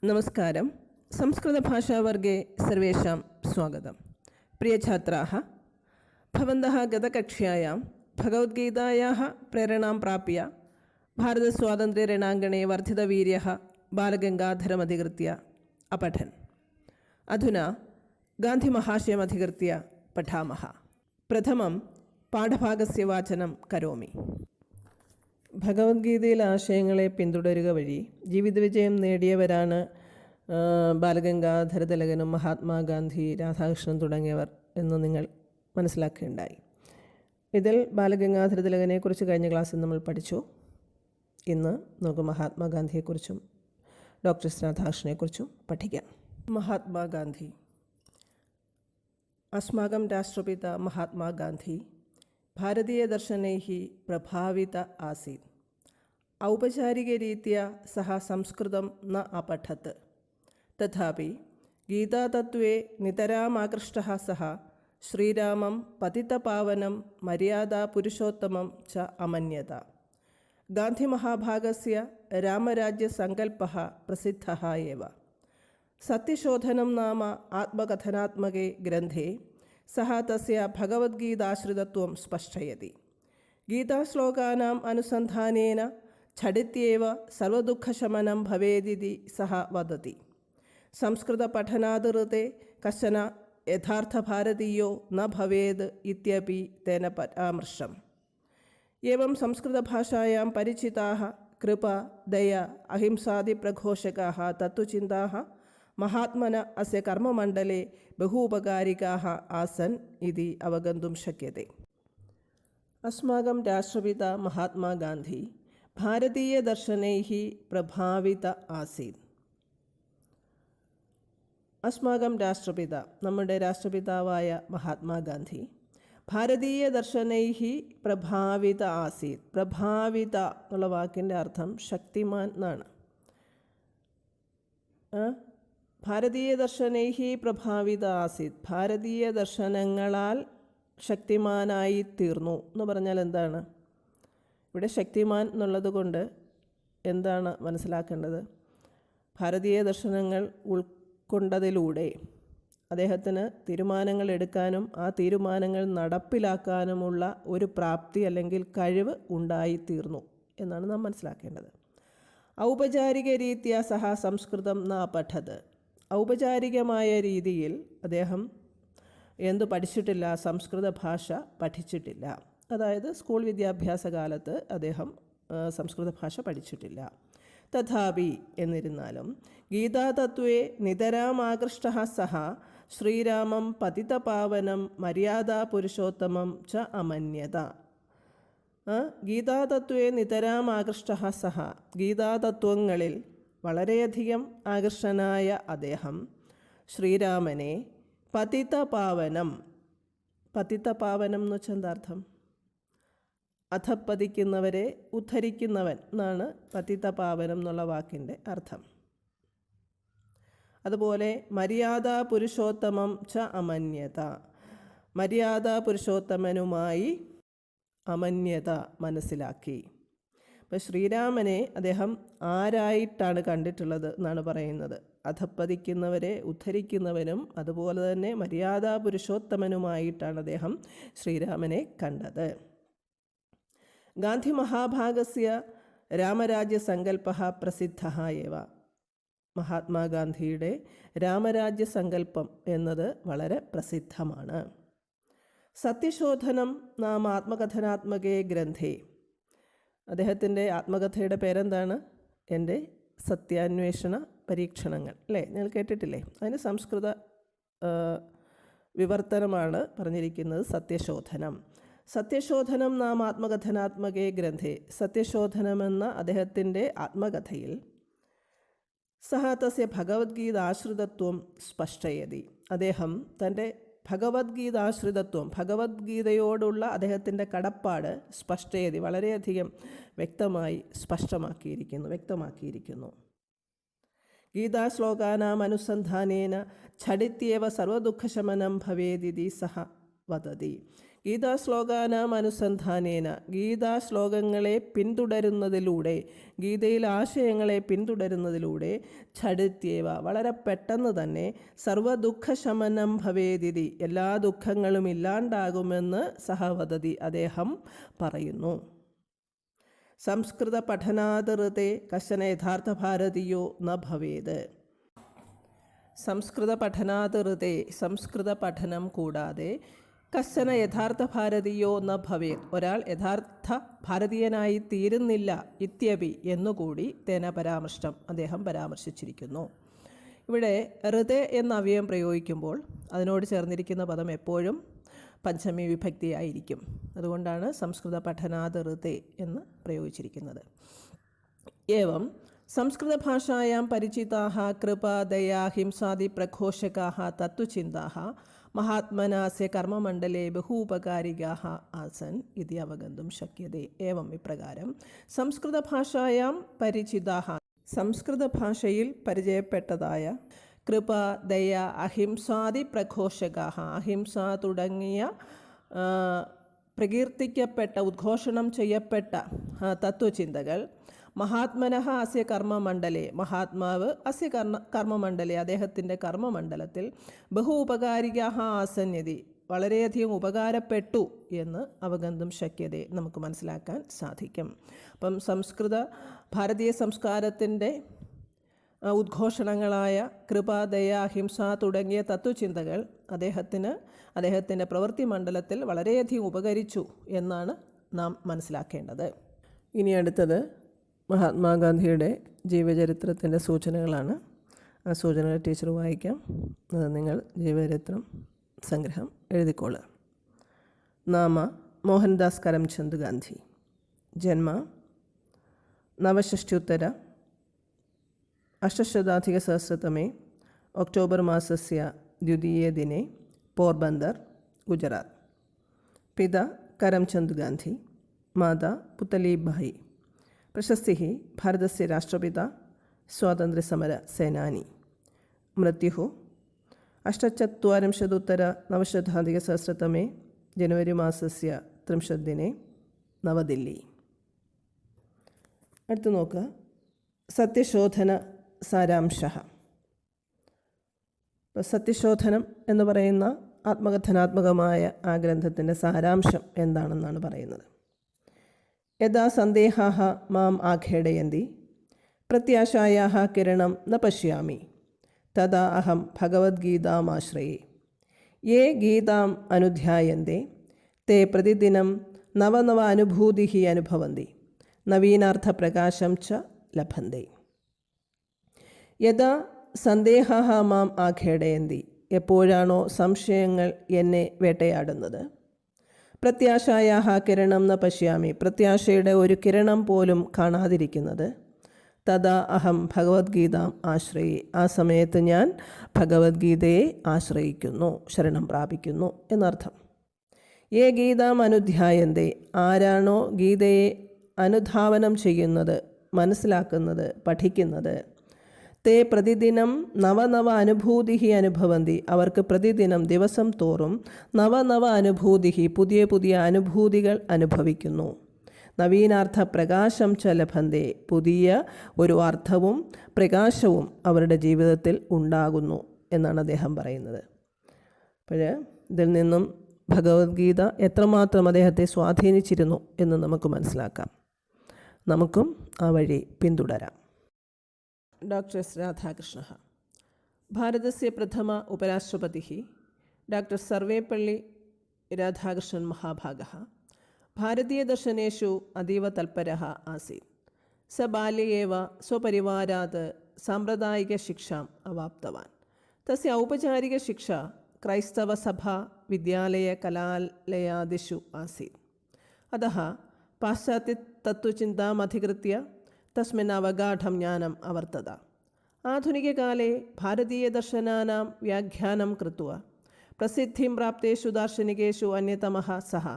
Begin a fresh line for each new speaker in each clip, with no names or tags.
നമസ്കാരം. സംസ്കൃതഭാഷാവർഗേ സർവേഷാം സ്വാഗതം. പ്രിയഛാത്രാः, भवन्तः गतकक्ष्यायां भगवद्गीतायाः प्रेरणां प्राप्य भारतस्वातन्त्र्यरणाङ्गणे वर्धितवीर्यः बालगङ्गाधरमधिकृत्य अपठन्. अधुना गान्धिमहाशयमधिकृत्य पठामः. प्रथमं പാഠഭാഗസ്യ വാചനം കരോമി. ഭഗവത്ഗീതയിലെ ആശയങ്ങളെ പിന്തുടരുക വഴി ജീവിതവിജയം നേടിയവരാണ് ബാലഗംഗാധര തിലകനും മഹാത്മാഗാന്ധി, രാധാകൃഷ്ണൻ തുടങ്ങിയവർ എന്ന് നിങ്ങൾ മനസ്സിലാക്കുകയുണ്ടായി. ഇതിൽ ബാലഗംഗാധര തിലകനെക്കുറിച്ച് കഴിഞ്ഞ ക്ലാസ്സിൽ നമ്മൾ പഠിച്ചു. ഇന്ന് നമുക്ക് മഹാത്മാഗാന്ധിയെക്കുറിച്ചും ഡോക്ടർ എസ് രാധാകൃഷ്ണനെക്കുറിച്ചും പഠിക്കാം. മഹാത്മാഗാന്ധി. अस्माकं राष्ट्रपिता महात्मा गान्धी भारतीयदर्शनैः प्रभावित आसीत्. औपचारिकरीत्या सः संस्कृतं न अपठत्. तथापि गीतातत्त्वे नितराम् आकृष्टः सः श्रीरामं पतितपावनं मर्यादापुरुषोत्तमं च अमन्यत. गान्धिमहाभागस्य रामराज्यसङ्कल्पः प्रसिद्धः एव. सत्यशोधनं नाम आत्मकथनात्मके ग्रन्थे सः तस्य भगवद्गीताश्रितत्वं स्पष्टयति. गीताश्लोकानाम् अनुसन्धानेन झटित्येव सर्वदुःखशमनं भवेदिति सः वदति. संस्कृतपठनादृते कश्चन यथार्थभारतीयो न भवेत् इत्यपि तेन परामर्शम्. एवं संस्कृतभाषायां परिचिताः कृपा, दया, अहिंसादिप्रघोषकाः तत्त्वचिन्ताः महात्मन अस्य कर्ममण्डले बहूपकारिकाः आसन् इति अवगन्तुं शक्यते. अस्माकं राष्ट्रपिता महात्मा गान्धी भारतीयदर्शनैः प्रभावित आसीत्. अस्माकं രാഷ്ട്രപിത, നമ്മുടെ രാഷ്ട്രപിതാവായ മഹാത്മാഗാന്ധി ഭാരതീയദർശനൈः പ്രഭാവിത ആസീത്. പ്രഭാവിത എന്നുള്ള വാക്കിൻ്റെ അർത്ഥം ശക്തിമാൻ എന്നാണ്. ഭാരതീയ ദർശനൈः പ്രഭാവിത ആസീത്, ഭാരതീയ ദർശനങ്ങളാൽ ശക്തിമാനായി തീർന്നു എന്ന് പറഞ്ഞാൽ എന്താണ്? ഇവിടെ ശക്തിമാൻ എന്നുള്ളത് കൊണ്ട് എന്താണ് മനസ്സിലാക്കേണ്ടത്? ഭാരതീയ ദർശനങ്ങൾ ഉൾക്കൊണ്ടതിലൂടെ അദ്ദേഹത്തിന് തീരുമാനങ്ങൾ എടുക്കാനും ആ തീരുമാനങ്ങൾ നടപ്പിലാക്കാനുമുള്ള ഒരു പ്രാപ്തി അല്ലെങ്കിൽ കഴിവ് ഉണ്ടായിത്തീർന്നു എന്നാണ് നാം മനസ്സിലാക്കേണ്ടത്. ഔപചാരിക രീതിയ സഹ സംസ്കൃതം ന പഠത്. ഔപചാരികമായ രീതിയിൽ അദ്ദേഹം എന്തു പഠിച്ചിട്ടില്ല? സംസ്കൃത ഭാഷ പഠിച്ചിട്ടില്ല. അതായത് സ്കൂൾ വിദ്യാഭ്യാസ കാലത്ത് അദ്ദേഹം സംസ്കൃത ഭാഷ പഠിച്ചിട്ടില്ല. തഥാപി എന്നിരുന്നാലും ഗീതാതത്വേ നിതരാം ആകൃഷ്ടഃ സഹ ശ്രീരാമം പതിതപാവനം മര്യാദാപുരുഷോത്തമം ച അമന്യത. ഗീതാതത്വേ നിതരാം ആകൃഷ്ടഃ സഹ, ഗീതാതത്വങ്ങളിൽ വളരെയധികം ആകർഷനായ അദ്ദേഹം ശ്രീരാമനെ പതിതപാവനം, പതിതപാവനം എന്ന് വെച്ചാൽ എന്താർത്ഥം? അധപ്പതിക്കുന്നവരെ ഉദ്ധരിക്കുന്നവൻ എന്നാണ് പതിതപാവനം എന്നുള്ള വാക്കിൻ്റെ അർത്ഥം. അതുപോലെ മര്യാദാ പുരുഷോത്തമം ച അമന്യത, മര്യാദാ പുരുഷോത്തമനുമായി അമന്യത മനസ്സിലാക്കി. അപ്പോൾ ശ്രീരാമനെ അദ്ദേഹം ആരായിട്ടാണ് കണ്ടിട്ടുള്ളത് എന്നാണ് പറയുന്നത്? അധപ്പതിക്കുന്നവരെ ഉദ്ധരിക്കുന്നവനും അതുപോലെ തന്നെ മര്യാദാ പുരുഷോത്തമനുമായിട്ടാണ് അദ്ദേഹം ശ്രീരാമനെ കണ്ടത്. ഗാന്ധി മഹാഭാഗസ്യ രാമരാജ്യസങ്കല്പഃ പ്രസിദ്ധഃ ഏവ. മഹാത്മാഗാന്ധിയുടെ രാമരാജ്യസങ്കല്പം എന്നത് വളരെ പ്രസിദ്ധമാണ്. സത്യശോധനം നാം ആത്മകഥനാത്മകേ ഗ്രന്ഥേ. അദ്ദേഹത്തിൻ്റെ ആത്മകഥയുടെ പേരെന്താണ്? എൻ്റെ സത്യാന്വേഷണ പരീക്ഷണങ്ങൾ, അല്ലേ? നിങ്ങൾ കേട്ടിട്ടില്ലേ? അതിന് സംസ്കൃത വിവർത്തനമാണ് പറഞ്ഞിരിക്കുന്നത് സത്യശോധനം. സത്യശോധനം നാം ആത്മകഥനാത്മകേ ഗ്രന്ഥേ. സത്യശോധനമെന്ന അദ്ദേഹത്തിൻ്റെ ആത്മകഥയിൽ സഹ തസ്യ ഭഗവത്ഗീതാശ്രിതത്വം സ്പഷ്ടയതി. അദ്ദേഹം തൻ്റെ ഭഗവത്ഗീതാശ്രിതത്വം, ഭഗവത്ഗീതയോടുള്ള അദ്ദേഹത്തിൻ്റെ കടപ്പാട് സ്പഷ്ടയതി, വളരെയധികം വ്യക്തമായി വ്യക്തമാക്കിയിരിക്കുന്നു. ഗീതാശ്ലോകാനാം അനുസന്ധാനേന ഝടിത്യവ സർവദുഃഖശമനം ഭവേദിതി സഹ വദതി. ഗീതാശ്ലോകാനാം അനുസന്ധാനേന, ഗീതാശ്ലോകങ്ങളെ പിന്തുടരുന്നതിലൂടെ, ഗീതയിലെ ആശയങ്ങളെ പിന്തുടരുന്നതിലൂടെ ഝടിത്യവ, വളരെ പെട്ടെന്ന് തന്നെ സർവദുഃഖശമനം ഭവേദിതി, എല്ലാ ദുഃഖങ്ങളും ഇല്ലാണ്ടാകുമെന്ന് സഹവദതി, അദ്ദേഹം പറയുന്നു. സംസ്കൃത പഠനാതിർത്തെ കശ്ചന യഥാർത്ഥ ഭാരതീയോ ന ഭവേത്. സംസ്കൃത പഠനാതിർത്തെ, സംസ്കൃത പഠനം കൂടാതെ കശ്ചന യഥാർത്ഥ ഭാരതീയോ ന ഭവേത്, ഒരാൾ യഥാർത്ഥ ഭാരതീയനായി തീരുന്നില്ല, ഇത്യപി എന്നുകൂടി തേന പരാമർശം, അദ്ദേഹം പരാമർശിച്ചിരിക്കുന്നു. ഇവിടെ ഋതേ എന്ന അവ്യയം പ്രയോഗിക്കുമ്പോൾ അതിനോട് ചേർന്നിരിക്കുന്ന പദം എപ്പോഴും പഞ്ചമി വിഭക്തിയായിരിക്കും. അതുകൊണ്ടാണ് സംസ്കൃത പഠനാത് ഋതേ എന്ന് പ്രയോഗിച്ചിരിക്കുന്നത്. ഏവം സംസ്കൃതഭാഷായാം പരിചിതാഃ കൃപ ദയാ ഹിംസാദി പ്രഘോഷകാഃ തത്വചിന്താഃ മഹാത്മനാസ്യ കർമ്മമണ്ഡലേ ബഹൂപകാരികാഃ ആസൻ ഇതി അവഗന്തും ശക്യതേ. ഏവം ഇപ്രകാരം സംസ്കൃതഭാഷായാം പരിചിതാഃ, സംസ്കൃത ഭാഷയിൽ പരിചയപ്പെട്ടതായ കൃപ ദയ അഹിംസാദി പ്രഘോഷകാഃ, അഹിംസ തുടങ്ങിയ പ്രകീർത്തിക്കപ്പെട്ട ഉദ്ഘോഷണം ചെയ്യപ്പെട്ട തത്വചിന്തകൾ മഹാത്മനഃ അസ്യ കർമ്മമണ്ഡലേ, മഹാത്മാവ് അസ്യ കർമ്മമണ്ഡലേ, അദ്ദേഹത്തിൻ്റെ കർമ്മമണ്ഡലത്തിൽ ബഹു ഉപകാരികാഃ ആസന്യതി, വളരെയധികം ഉപകാരപ്പെട്ടു എന്ന് അവഗന്തും ശക്യതേ, നമുക്ക് മനസ്സിലാക്കാൻ സാധിക്കും. അപ്പം സംസ്കൃത ഭാരതീയ സംസ്കാരത്തിൻ്റെ ഉദ്ഘോഷണങ്ങളായ കൃപ ദയ അഹിംസ തുടങ്ങിയ തത്വചിന്തകൾ അദ്ദേഹത്തിൻ്റെ പ്രവൃത്തി മണ്ഡലത്തിൽ വളരെയധികം ഉപകരിച്ചു എന്നാണ് നാം മനസ്സിലാക്കേണ്ടത്. ഇനി അടുത്തത് മഹാത്മാഗാന്ധിയുടെ ജീവചരിത്രത്തിൻ്റെ സൂചനകളാണ്. ആ സൂചനകൾ ടീച്ചർ വായിക്കാം. അത് നിങ്ങൾ ജീവചരിത്രം സംഗ്രഹം എഴുതിക്കോളുക. നാമ മോഹൻദാസ് കരംചന്ദ് ഗാന്ധി. ജന്മ നവഷഷ്ട്യുത്തര അഷ്ടശതാധികസഹസ്രतमे ഒക്ടോബർ മാസസ്യ ദ്വിതീയേ ദിനെ പോർബന്ദർ, ഗുജറാത്ത്. പിതാ കരംചന്ദ് ഗാന്ധി, മാതാ പുതലീഭായി. പ്രശസ്തിः ഭാരതस्य രാഷ്ട്രപിതാ, സ്വാതന്ത്ര്യസമര സേനാനി. മൃത്യുः 48-उत्तर-900 जनवरी मासस्य 30 दिने നവദില്ലി. അടുത്ത് നോക്കുക, സത്യശോധന സാരാംശഃ. സത്യശോധനം എന്ന് പറയുന്ന ആത്മകഥനാത്മകമായ ആ ഗ്രന്ഥത്തിൻ്റെ സാരാംശം എന്താണെന്നാണ് പറയുന്നത്. യഥാ സന്ദേഹാഃ മാം ആഖേഡയന്തി പ്രത്യാശായാഃ കിരണം ന പശ്യാമി തദാ അഹം ഭഗവദ്ഗീതാമാശ്രയേ. യേ ഗീതാം അനുധ്യായന്തെ തേ പ്രതിദിനം നവനവ അനുഭൂതിഃ അനുഭവന്തി നവീനാർത്ഥപ്രകാശം ച ലഭന്തെ. യഥാ സന്ദേഹാഃ മാം ആഖേഡയന്തി, എപ്പോഴാണോ സംശയങ്ങൾ എന്നെ വേട്ടയാടുന്നത്. പ്രത്യാശായാഃ കിരണം ന പശ്യാമി, പ്രത്യാശയുടെ ഒരു കിരണം പോലും കാണാതിരിക്കുന്നത്. തഥാ അഹം ഭഗവത്ഗീതാം ആശ്രയി, ആ സമയത്ത് ഞാൻ ഭഗവത്ഗീതയെ ആശ്രയിക്കുന്നു, ശരണം പ്രാപിക്കുന്നു എന്നർത്ഥം. യേ ഗീതാം അനുധ്യായന്തെ, ആരാണോ ഗീതയെ അനുധാവനം ചെയ്യുന്നത്, മനസ്സിലാക്കുന്നത്, പഠിക്കുന്നത്. തേ പ്രതിദിനം നവനവ അനുഭൂതിഃ അനുഭവന്തി, അവർക്ക് പ്രതിദിനം ദിവസം തോറും നവനവ അനുഭൂതിഃ, പുതിയ പുതിയ അനുഭൂതികൾ അനുഭവിക്കുന്നു. നവീനാർത്ഥ പ്രകാശം ച ലഭന്തെ, പുതിയ ഒരു അർത്ഥവും പ്രകാശവും അവരുടെ ജീവിതത്തിൽ ഉണ്ടാകുന്നു എന്നാണ് അദ്ദേഹം പറയുന്നത്. അപ്പോൾ ഇതിൽ നിന്നും ഭഗവത്ഗീത എത്രമാത്രം അദ്ദേഹത്തെ സ്വാധീനിച്ചിരുന്നു എന്ന് നമുക്ക് മനസ്സിലാക്കാം. നമുക്കും ആ വഴി പിന്തുടരാം. Doctor S Radhakrishna. ഭാരതസ്യ പ്രഥമ ഉപരാഷ്ട്രപതിः ഡോക്ടർ സർവേപ്പള്ളി രാധാകൃഷ്ണൻ മഹാഭാഗः ഭാരതീയദർശനേഷു അതീവ തൽപരः ആसीत्. സ ബാല്ये एव स्वपरिवारात् साम्प्रदायिकशिक्षाम् अवाप्तवान्. तस्य औपचारिकशिक्षा क्रैस्तवसभा विद्यालयकलालयादिषु आसीत्. अतः पाश्चात्यतत्त्वचिन्ताम् अधिकृत्य तस्मिन् अवगाढं ज्ञानम् अवर्तत. आधुनिककाले भारतीयदर्शनानां व्याख्यानं कृत्वा प्रसिद्धिं प्राप्तेषु दार्शनिकेषु अन्यतमः सः.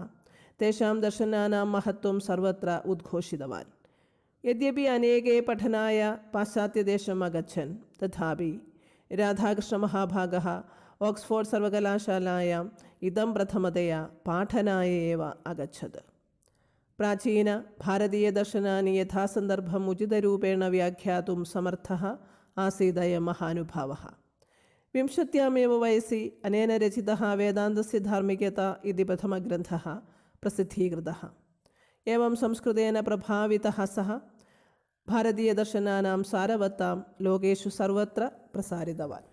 तेषां दर्शनानां महत्त्वं सर्वत्र उद्घोषितवान्. यद्यपि अनेके पठनाय पाश्चात्यदेशम् अगच्छन्, तथापि राधाकृष्णमहाभागः ഓക്സ്ഫോർഡ് സർവകലാശാലായാം ഇതം പ്രഥമതയാ പാഠനായ ഏവ അഗച്ഛത്. പ്രാചീന ഭാരതീയദർശനാനി യഥാസന്ദർഭം ഉചിതരൂപേണ വ്യാഖ്യാതും സമർത്ഥഃ ആസീദയം മഹാനുഭാവः. 20ാമേവ വയസി അനേന രചിതः വേദാന്തസ്യ ധാർമ്മികത ഇതി പ്രഥമഗ്രന്ഥः പ്രസിദ്ധീകൃതः. एवं संस्कृतेन प्रभावितः सः भारतीयदर्शनानां सारवत्तां लोकेषु सर्वत्र प्रसारितवान्.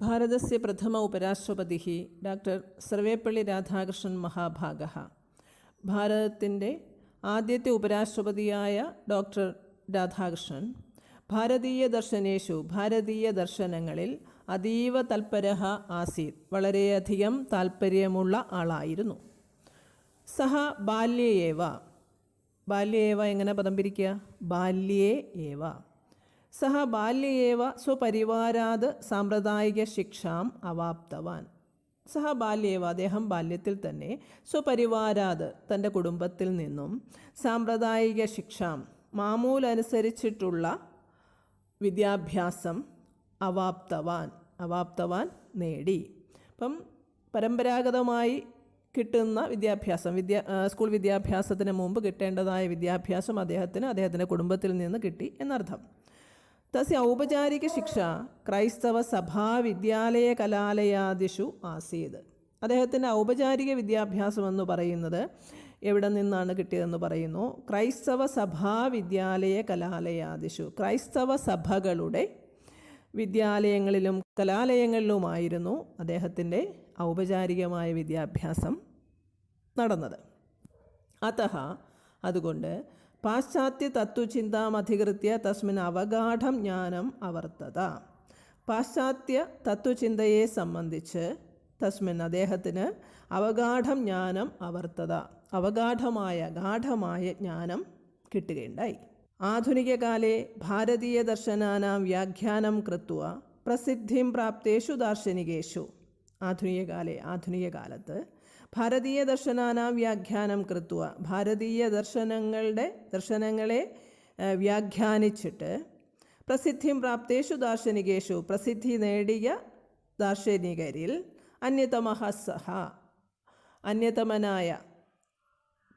भारतस्य प्रथम उपराष्ट्रपतिः ഡോക്ടർ സർവേപ്പള്ളി രാധാകൃഷ്ണൻ മഹാഭാഗः. ഭാരതത്തിൻ്റെ ആദ്യത്തെ ഉപരാഷ്ട്രപതിയായ ഡോക്ടർ രാധാകൃഷ്ണൻ ഭാരതീയ ദർശനങ്ങളിൽ അതീവ തൽപരഃ ആസീത്, വളരെയധികം താൽപ്പര്യമുള്ള ആളായിരുന്നു. സഹ ബാല്യേവ എങ്ങനെ പദം പിരിക്കുക? ബാല്യേ ഏവ. സഹ ബാല്യേവ സ്വപരിവാരാത് സാമ്പ്രദായിക ശിക്ഷാം അവാപ്തവാൻ. സഹ ബാല്യേവ, അദ്ദേഹം ബാല്യത്തിൽ തന്നെ സ്വപരിവാരാത്, തൻ്റെ കുടുംബത്തിൽ നിന്നും സാമ്പ്രദായിക ശിക്ഷാം, മാമൂലനുസരിച്ചിട്ടുള്ള വിദ്യാഭ്യാസം അവാപ്തവാൻ നേടി. അപ്പം പരമ്പരാഗതമായി കിട്ടുന്ന വിദ്യാഭ്യാസം, സ്കൂൾ വിദ്യാഭ്യാസത്തിന് മുമ്പ് കിട്ടേണ്ടതായ വിദ്യാഭ്യാസം അദ്ദേഹത്തിൻ്റെ കുടുംബത്തിൽ നിന്ന് കിട്ടി എന്നർത്ഥം. തസ്യ ഔപചാരിക ശിക്ഷ ക്രൈസ്തവ സഭാ വിദ്യാലയ കലാലയാദിഷു ആസീത്. അദ്ദേഹത്തിൻ്റെ ഔപചാരിക വിദ്യാഭ്യാസം എന്ന് പറയുന്നത് എവിടെ നിന്നാണ് കിട്ടിയതെന്ന് പറയുന്നു. ക്രൈസ്തവ സഭാ വിദ്യാലയ കലാലയാദിഷു, ക്രൈസ്തവ സഭകളുടെ വിദ്യാലയങ്ങളിലും കലാലയങ്ങളിലുമായിരുന്നു അദ്ദേഹത്തിൻ്റെ ഔപചാരികമായ വിദ്യാഭ്യാസം നടന്നത്. അതുകൊണ്ട് പാശ്ചാത്യ തത്വചിന്താമധികൃത്യ തസ്മിൻ അവഗാഠം ജ്ഞാനം അവർത്തത. പാശ്ചാത്യ തത്വചിന്തയെ സംബന്ധിച്ച് അദ്ദേഹത്തിന് അവഗാഠം ജ്ഞാനം അവർത്തത, ഗാഠമായ ജ്ഞാനം കിട്ടുകയുണ്ടായി. ആധുനികകാലേ ഭാരതീയദർശനാനാം വ്യാഖ്യാനം കൃത്വ പ്രസിദ്ധിം പ്രാപ്തേഷു ദാർശനികേഷു. ആധുനിക കാലത്ത് ഭാരതീയദർശനാനാം വ്യാഖ്യാനം കൃത്വ, ഭാരതീയ ദർശനങ്ങളെ വ്യാഖ്യാനിച്ചിട്ട് പ്രസിദ്ധിം പ്രാപ്തേഷു ദാർശനികേഷു, പ്രസിദ്ധി നേടിയ ദാർശനികരിൽ അന്യതമനായ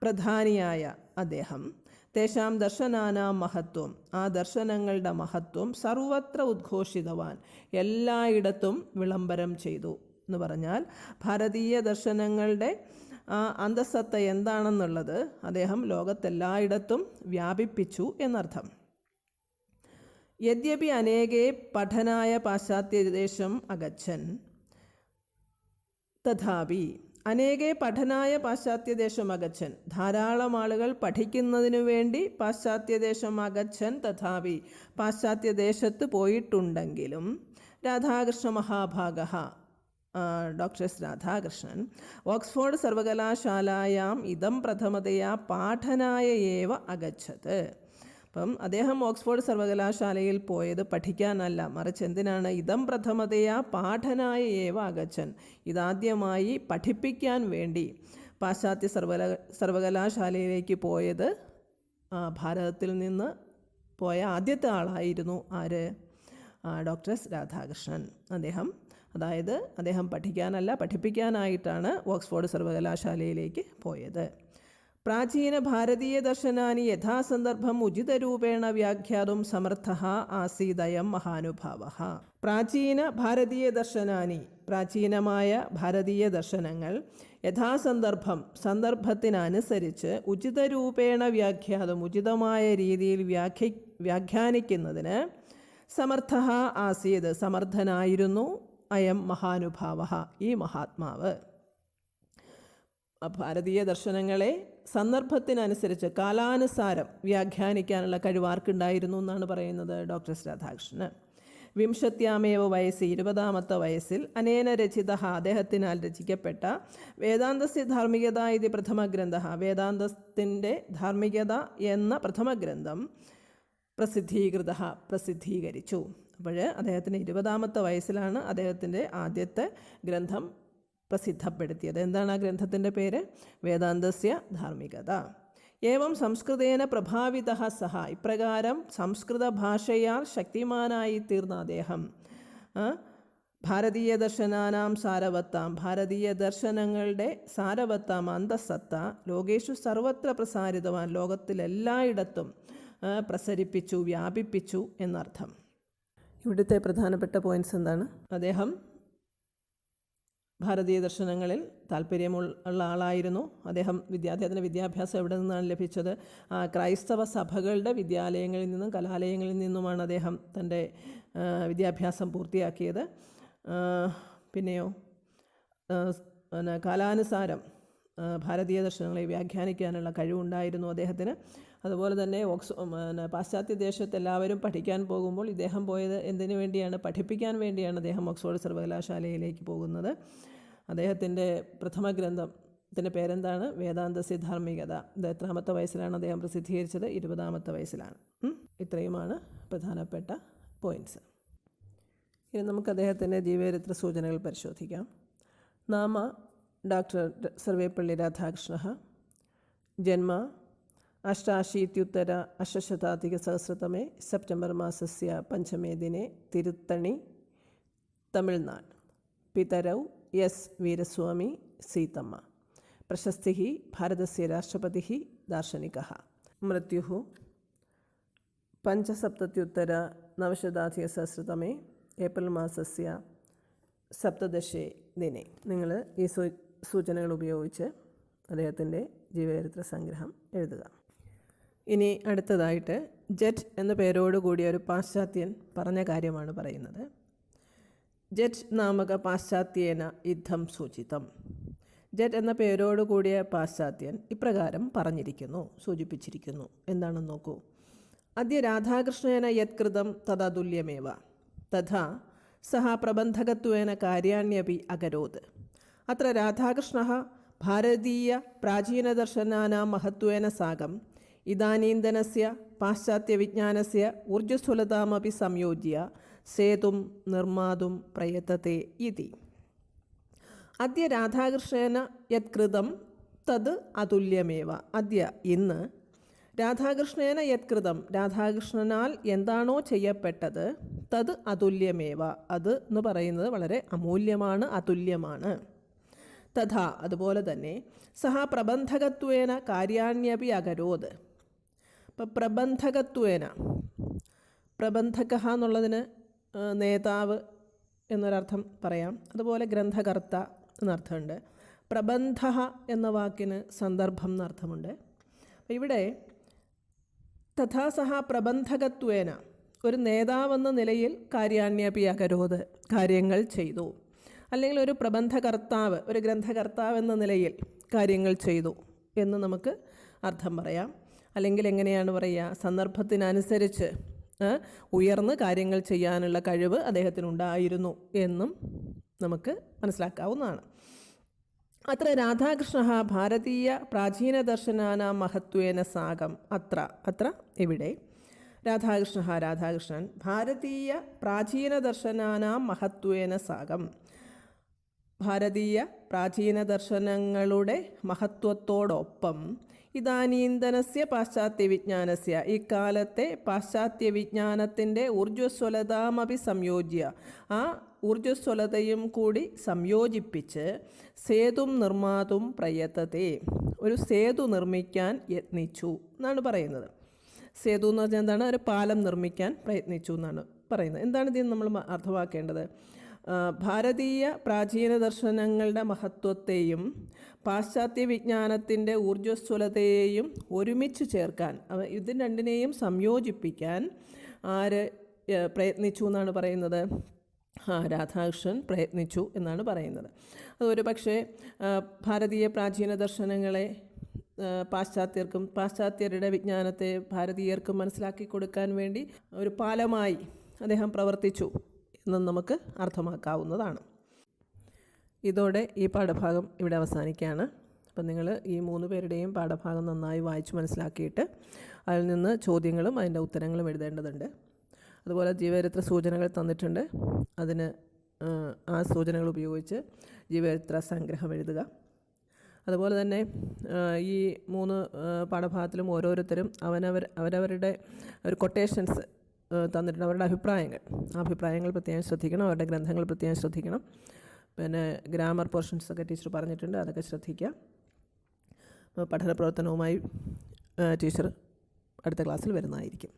പ്രധാനിയായ അദ്ദേഹം തേഷാം ദർശനാനാം മഹത്വം, ആ ദർശനങ്ങളുടെ മഹത്വം സർവത്ര ഉദ്ഘോഷിതവാൻ, എല്ലായിടത്തും വിളംബരം ചെയ്തു എന്ന് പറഞ്ഞാൽ ഭാരതീയ ദർശനങ്ങളുടെ അന്തസത്ത എന്താണെന്നുള്ളത് അദ്ദേഹം ലോകത്തെല്ലായിടത്തും വ്യാപിപ്പിച്ചു എന്നർത്ഥം. യദ്യപി അനേകേ പഠനായ പാശ്ചാത്യദേശം അഗച്ഛൻ തഥാപി, അനേകേ പഠനായ പാശ്ചാത്യദേശം അഗച്ഛൻ, ധാരാളം ആളുകൾ പഠിക്കുന്നതിനു വേണ്ടി പാശ്ചാത്യദേശം അഗച്ഛൻ തഥാപി, പാശ്ചാത്യദേശത്ത് പോയിട്ടുണ്ടെങ്കിലും രാധാകൃഷ്ണ മഹാഭാഗഃ, ഡോക്ടർ എസ് രാധാകൃഷ്ണൻ ഓക്സ്ഫോർഡ് സർവകലാശാലായാം ഇതം പ്രഥമതയാ പാഠനായ ഏവ അഗച്ഛത്. അപ്പം അദ്ദേഹം ഓക്സ്ഫോർഡ് സർവകലാശാലയിൽ പോയത് പഠിക്കാനല്ല, മറിച്ച് എന്തിനാണ്? ഇതം പ്രഥമതയാ പാഠനായ ഏവ അഗച്ഛൻ, ഇതാദ്യമായി പഠിപ്പിക്കാൻ വേണ്ടി പാശ്ചാത്യ സർവകലാശാലയിലേക്ക് പോയത് ഭാരതത്തിൽ നിന്ന് പോയ ആദ്യത്തെ ആളായിരുന്നു ആര്? Doctor S Radhakrishnan. അദ്ദേഹം പഠിക്കാനല്ല, പഠിപ്പിക്കാനായിട്ടാണ് ഓക്സ്ഫോർഡ് സർവകലാശാലയിലേക്ക് പോയത്. പ്രാചീന ഭാരതീയ ദർശനാനി യഥാസന്ദർഭം ഉചിതരൂപേണ വ്യാഖ്യാതും സമർത്ഥഃ ആസീദയം മഹാനുഭാവഃ. പ്രാചീന ഭാരതീയ ദർശനാനി, പ്രാചീനമായ ഭാരതീയ ദർശനങ്ങൾ യഥാസന്ദർഭം, സന്ദർഭത്തിനനുസരിച്ച് ഉചിതരൂപേണ വ്യാഖ്യാതും, ഉചിതമായ രീതിയിൽ വ്യാഖ്യാനിക്കുന്നതിന് സമർത്ഥഃ ആസീത്, സമർത്ഥനായിരുന്നു അയം മഹാനുഭാവഃ, ഈ മഹാത്മാവ്. ഭാരതീയ ദർശനങ്ങളെ സന്ദർഭത്തിനനുസരിച്ച് കാലാനുസാരം വ്യാഖ്യാനിക്കാനുള്ള കഴിവാർക്കുണ്ടായിരുന്നു എന്നാണ് പറയുന്നത് ഡോക്ടർ എസ് രാധാകൃഷ്ണന്. 20ാമേവ വയസ്സിൽ 20ാമത്തെ വയസ്സിൽ അനേന രചിത, അദ്ദേഹത്തിനാൽ രചിക്കപ്പെട്ട വേദാന്തസ്യ ധാർമ്മികത ഇതി പ്രഥമഗ്രന്ഥ, വേദാന്തത്തിൻ്റെ ധാർമ്മികത എന്ന പ്രഥമഗ്രന്ഥം പ്രസിദ്ധീകരിച്ചു. അപ്പോൾ അദ്ദേഹത്തിന് 20ാമത്തെ വയസ്സിലാണ് അദ്ദേഹത്തിൻ്റെ ആദ്യത്തെ ഗ്രന്ഥം പ്രസിദ്ധപ്പെടുത്തിയത്. എന്താണ് ആ ഗ്രന്ഥത്തിൻ്റെ പേര്? വേദാന്തസ്യ ധാർമ്മികത. ഏവം സംസ്കൃതേന പ്രഭാവിതഃ സഹ, ഇപ്രകാരം സംസ്കൃത ഭാഷയാൽ ശക്തിമാനായി തീർന്ന അദ്ദേഹം ഭാരതീയ ദർശനാനാം സാരവത്താം, ഭാരതീയ ദർശനങ്ങളുടെ സാരവത്താം അന്തസത്ത ലോകേഷു സർവത്ര പ്രസാരിതവാൻ, ലോകത്തിലെല്ലായിടത്തും പ്രസരിപ്പിച്ചു, വ്യാപിപ്പിച്ചു എന്നർത്ഥം. ഇവിടുത്തെ പ്രധാനപ്പെട്ട പോയിൻറ്റ്സ് എന്താണ്? അദ്ദേഹം ഭാരതീയ ദർശനങ്ങളിൽ താല്പര്യമുള്ള ആളായിരുന്നു. അദ്ദേഹത്തിന് വിദ്യാഭ്യാസം എവിടെ നിന്നാണ് ലഭിച്ചത്? ക്രൈസ്തവ സഭകളുടെ വിദ്യാലയങ്ങളിൽ നിന്നും കലാലയങ്ങളിൽ നിന്നുമാണ് അദ്ദേഹം തൻ്റെ വിദ്യാഭ്യാസം പൂർത്തിയാക്കിയത്. പിന്നെയോ കാലാനുസാരം ഭാരതീയ ദർശനങ്ങളെ വ്യാഖ്യാനിക്കാനുള്ള കഴിവുണ്ടായിരുന്നു അദ്ദേഹത്തിന്. അതുപോലെ തന്നെ പാശ്ചാത്യ ദേശത്ത് എല്ലാവരും പഠിക്കാൻ പോകുമ്പോൾ ഇദ്ദേഹം പോയത് എന്തിനു വേണ്ടിയാണ്? പഠിപ്പിക്കാൻ വേണ്ടിയാണ് അദ്ദേഹം ഓക്സ്ഫോർഡ് സർവകലാശാലയിലേക്ക് പോകുന്നത്. അദ്ദേഹത്തിൻ്റെ പ്രഥമ ഗ്രന്ഥത്തിൻ്റെ പേരെന്താണ്? വേദാന്തസ്യ ധാർമ്മികത. ഇത് എത്രാമത്തെ വയസ്സിലാണ് അദ്ദേഹം പ്രസിദ്ധീകരിച്ചത്? 20-ാമത്തെ വയസ്സിലാണ്. ഇത്രയുമാണ് പ്രധാനപ്പെട്ട പോയിൻറ്റ്സ്. ഇനി നമുക്ക് അദ്ദേഹത്തിൻ്റെ ജീവചരിത്ര സൂചനകൾ പരിശോധിക്കാം. നാമ ഡോക്ടർ സർവേപ്പള്ളി രാധാകൃഷ്ണः. ജന്മ 88-उत्तर-800 सेप्टेम्बर् मासस्य 5 दिने तिरुत्तणि, तमिळ्नाड्. पितरौ एस् वीरस्वामी सीतम्म. प्रशस्तिः भारतस्य राष्ट्रपतिः, दार्शनिकः. मृत्युः 5-7-उत्तर-900 ഏപ്രിൽ മാസസ്യ 17 ദിനെ. നിങ്ങൾ ഈ സൂചനകൾ ഉപയോഗിച്ച് അദ്ദേഹത്തിൻ്റെ ജീവചരിത്ര സംഗ്രഹം എഴുതുക. ഇനി അടുത്തതായിട്ട് ജെറ്റ് എന്ന പേരോടുകൂടിയ ഒരു പാശ്ചാത്യൻ പറഞ്ഞ കാര്യമാണ് പറയുന്നത്. ജെറ്റ് നാമക പാശ്ചാത്യേന യുദ്ധം സൂചിതം. ജെറ്റ് എന്ന പേരോടുകൂടിയ പാശ്ചാത്യൻ ഇപ്രകാരം പറഞ്ഞിരിക്കുന്നു, സൂചിപ്പിച്ചിരിക്കുന്നു. എന്താണെന്ന് നോക്കൂ. അദ്യ രാധാകൃഷ്ണേന യത്കൃതം തദതുല്യമേവ തഥാ സഹ പ്രബന്ധകത്വേന കാര്യാണ്യപി അകരോത്. അത്ര രാധാകൃഷ്ണഃ ഭാരതീയ പ്രാചീനദർശനാനാം മഹത്വേന സാകം ഇദാനീന്തനസ്യ പാശ്ചാത്യവിജ്ഞാനസ്യ ഊർജ്ജസ്വലതാമപി സംയോജ്യ സേതും നിർമ്മാതും പ്രയതത്തെ ഇതി. അദ്യ രാധാകൃഷ്ണേന യത്കൃതം തത് അതുല്യമേവ. അദ്യ ഇന്ന് രാധാകൃഷ്ണേന യത്കൃതം രാധാകൃഷ്ണനാൽ എന്താണോ ചെയ്യപ്പെട്ടത് തത് അതുല്യമേവ. അത് എന്ന് പറയുന്നത് വളരെ അമൂല്യമാണ്, അതുല്യമാണ്. തഥാ അതുപോലെ തന്നെ സഹ പ്രബന്ധകത്വേന കാര്യാണ്യപി അകരോത്. ഇപ്പം പ്രബന്ധകത്വേന, പ്രബന്ധക എന്നുള്ളതിന് നേതാവ് എന്നൊരർത്ഥം പറയാം. അതുപോലെ ഗ്രന്ഥകർത്ത എന്നർത്ഥമുണ്ട്. പ്രബന്ധ എന്ന വാക്കിന് സന്ദർഭം എന്നർത്ഥമുണ്ട്. ഇവിടെ തഥാ സഹ പ്രബന്ധകത്വേന ഒരു നേതാവെന്ന നിലയിൽ കാര്യാണ്യപി അകരോത്, കാര്യങ്ങൾ ചെയ്തു. അല്ലെങ്കിൽ ഒരു പ്രബന്ധകർത്താവ്, ഒരു ഗ്രന്ഥകർത്താവ് എന്ന നിലയിൽ കാര്യങ്ങൾ ചെയ്തു എന്ന് നമുക്ക് അർത്ഥം പറയാം. അല്ലെങ്കിൽ എങ്ങനെയാണ് പറയുക? സന്ദർഭത്തിനനുസരിച്ച് ഉയർന്ന് കാര്യങ്ങൾ ചെയ്യാനുള്ള കഴിവ് അദ്ദേഹത്തിനുണ്ടായിരുന്നു എന്നും നമുക്ക് മനസ്സിലാക്കാവുന്നതാണ്. അത്ര രാധാകൃഷ്ണഃ ഭാരതീയ പ്രാചീനദർശനാനാം മഹത്വേന സാകം. അത്ര ഇവിടെ രാധാകൃഷ്ണൻ ഭാരതീയ പ്രാചീനദർശനാനാം മഹത്വേന സാകം, ഭാരതീയ പ്രാചീന ദർശനങ്ങളുടെ മഹത്വത്തോടൊപ്പം ഇദാനീന്തനസ്യ പാശ്ചാത്യവിജ്ഞാനസ്യ, ഇക്കാലത്തെ പാശ്ചാത്യവിജ്ഞാനത്തിൻ്റെ ഊർജ്ജസ്വലതാമപി സംയോജ്യ, ആ ഊർജ്ജസ്വലതയും കൂടി സംയോജിപ്പിച്ച് സേതും നിർമ്മാതും പ്രയത്തത്തെ, ഒരു സേതു നിർമ്മിക്കാൻ യത്നിച്ചു എന്നാണ് പറയുന്നത്. സേതു എന്ന് പറഞ്ഞാൽ എന്താണ്? ഒരു പാലം നിർമ്മിക്കാൻ പ്രയത്നിച്ചു എന്നാണ് പറയുന്നത്. എന്താണ് ഇതിന് നമ്മൾ അർത്ഥമാക്കേണ്ടത്? ഭാരതീയ പ്രാചീന ദർശനങ്ങളുടെ മഹത്വത്തെയും പാശ്ചാത്യ വിജ്ഞാനത്തിൻ്റെ ഊർജ്ജസ്വലതയെയും ഒരുമിച്ച് ചേർക്കാൻ, ഇത് രണ്ടിനെയും സംയോജിപ്പിക്കാൻ ആര് പ്രയത്നിച്ചു എന്നാണ് പറയുന്നത്? രാധാകൃഷ്ണൻ പ്രയത്നിച്ചു എന്നാണ് പറയുന്നത്. അതൊരു പക്ഷേ ഭാരതീയ പ്രാചീന ദർശനങ്ങളെ പാശ്ചാത്യർക്കും പാശ്ചാത്യരുടെ വിജ്ഞാനത്തെ ഭാരതീയർക്കും മനസ്സിലാക്കി കൊടുക്കാൻ വേണ്ടി ഒരു പാലമായി അദ്ദേഹം പ്രവർത്തിച്ചു എന്നും നമുക്ക് അർത്ഥമാക്കാവുന്നതാണ്. ഇതോടെ ഈ പാഠഭാഗം ഇവിടെ അവസാനിക്കുകയാണ്. അപ്പം നിങ്ങൾ ഈ 3 പേരുടെയും പാഠഭാഗം നന്നായി വായിച്ച് മനസ്സിലാക്കിയിട്ട് അതിൽ നിന്ന് ചോദ്യങ്ങളും അതിൻ്റെ ഉത്തരങ്ങളും എഴുതേണ്ടതുണ്ട്. അതുപോലെ ജീവചരിത്ര സൂചനകൾ തന്നിട്ടുണ്ട്. അതിന് ആ സൂചനകൾ ഉപയോഗിച്ച് ജീവചരിത്ര സംഗ്രഹം എഴുതുക. അതുപോലെ തന്നെ ഈ 3 പാഠഭാഗത്തിലും ഓരോരുത്തരും അവരവരുടെ ഒരു കൊട്ടേഷൻസ് തന്നിട്ടുണ്ട് അവരുടെ അഭിപ്രായങ്ങൾ. ആ അഭിപ്രായങ്ങൾ പ്രത്യേകം ശ്രദ്ധിക്കണം. അവരുടെ ഗ്രന്ഥങ്ങൾ പ്രത്യേകം ശ്രദ്ധിക്കണം. പിന്നെ ഗ്രാമർ പോർഷൻസൊക്കെ ടീച്ചർ പറഞ്ഞിട്ടുണ്ട്, അതൊക്കെ ശ്രദ്ധിക്കുക. പഠന പ്രവർത്തനവുമായി ടീച്ചർ അടുത്ത ക്ലാസ്സിൽ വരുന്നതായിരിക്കും.